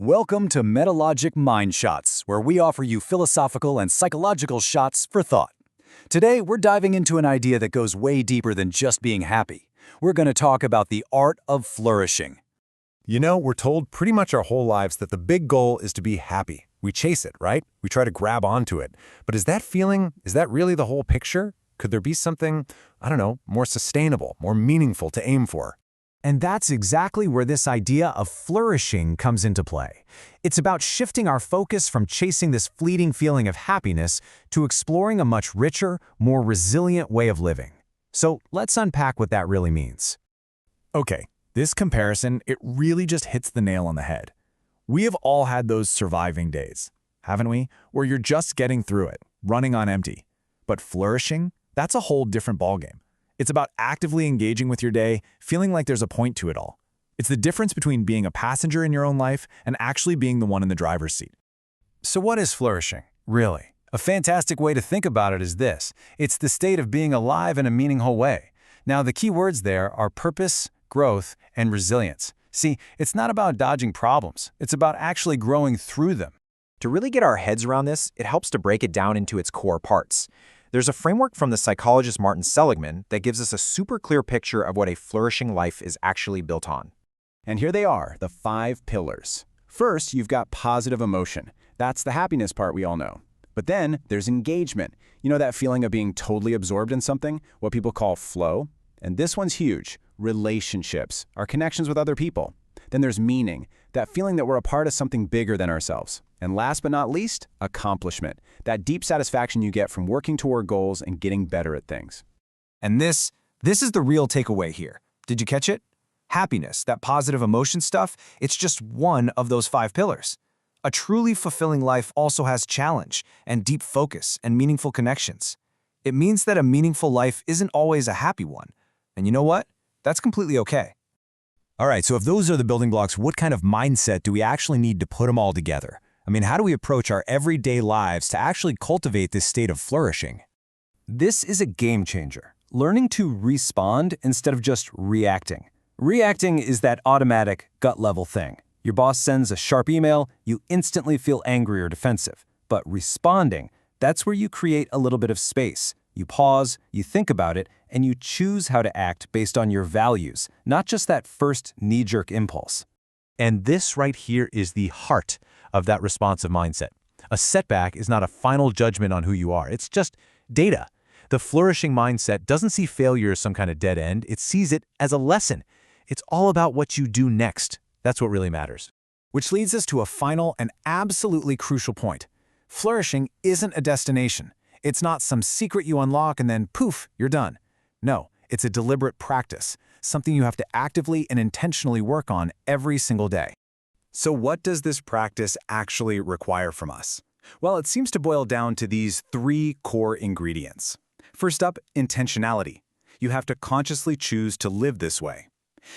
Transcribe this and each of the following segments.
Welcome to Metalogic Mind Shots, where we offer you philosophical and psychological shots for thought. Today, we're diving into an idea that goes way deeper than just being happy. We're going to talk about the art of flourishing. You know, we're told pretty much our whole lives that the big goal is to be happy. We chase it, right? We try to grab onto it. But is that really the whole picture? Could there be something, more sustainable, more meaningful to aim for? And that's exactly where this idea of flourishing comes into play. It's about shifting our focus from chasing this fleeting feeling of happiness to exploring a much richer, more resilient way of living. So let's unpack what that really means. Okay, this comparison, it really just hits the nail on the head. We have all had those surviving days, haven't we? Where you're just getting through it, running on empty. But flourishing, that's a whole different ballgame. It's about actively engaging with your day, feeling like there's a point to it all. It's the difference between being a passenger in your own life and actually being the one in the driver's seat. So what is flourishing, really? A fantastic way to think about it is this. It's the state of being alive in a meaningful way. Now, the key words there are purpose, growth, and resilience. See, it's not about dodging problems. It's about actually growing through them. To really get our heads around this, it helps to break it down into its core parts. There's a framework from the psychologist Martin Seligman that gives us a super clear picture of what a flourishing life is actually built on. And here they are, the 5 pillars. First, you've got positive emotion. That's the happiness part we all know. But then there's engagement. You know that feeling of being totally absorbed in something, what people call flow? And this one's huge. Relationships, our connections with other people. Then there's meaning, that feeling that we're a part of something bigger than ourselves. And last but not least, accomplishment, that deep satisfaction you get from working toward goals and getting better at things. And this is the real takeaway here. Did you catch it? Happiness, that positive emotion stuff, it's just one of those 5 pillars. A truly fulfilling life also has challenge and deep focus and meaningful connections. It means that a meaningful life isn't always a happy one. And you know what? That's completely okay. All right, so if those are the building blocks, what kind of mindset do we actually need to put them all together? How do we approach our everyday lives to actually cultivate this state of flourishing? This is a game changer. Learning to respond instead of just reacting. Reacting is that automatic, gut-level thing. Your boss sends a sharp email, you instantly feel angry or defensive. But responding, that's where you create a little bit of space. You pause, you think about it, and you choose how to act based on your values, not just that first knee-jerk impulse. And this right here is the heart of that responsive mindset. A setback is not a final judgment on who you are. It's just data. The flourishing mindset doesn't see failure as some kind of dead end. It sees it as a lesson. It's all about what you do next. That's what really matters. Which leads us to a final and absolutely crucial point. Flourishing isn't a destination. It's not some secret you unlock and then poof, you're done. No, it's a deliberate practice, something you have to actively and intentionally work on every single day. So what does this practice actually require from us? Well, it seems to boil down to these 3 core ingredients. First up, intentionality. You have to consciously choose to live this way.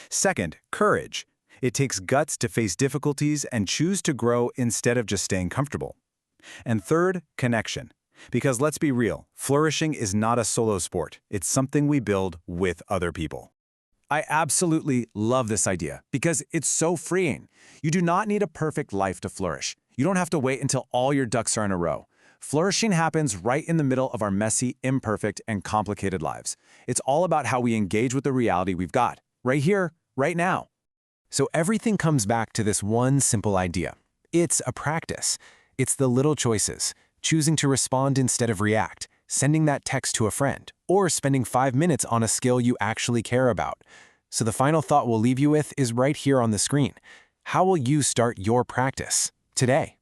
Second, courage. It takes guts to face difficulties and choose to grow instead of just staying comfortable. And third, connection. Because let's be real, flourishing is not a solo sport. It's something we build with other people. I absolutely love this idea because it's so freeing. You do not need a perfect life to flourish. You don't have to wait until all your ducks are in a row. Flourishing happens right in the middle of our messy, imperfect, and complicated lives. It's all about how we engage with the reality we've got, right here, right now. So everything comes back to this one simple idea. It's a practice. It's the little choices, choosing to respond instead of react, sending that text to a friend, or spending 5 minutes on a skill you actually care about. So the final thought we'll leave you with is right here on the screen. How will you start your practice today?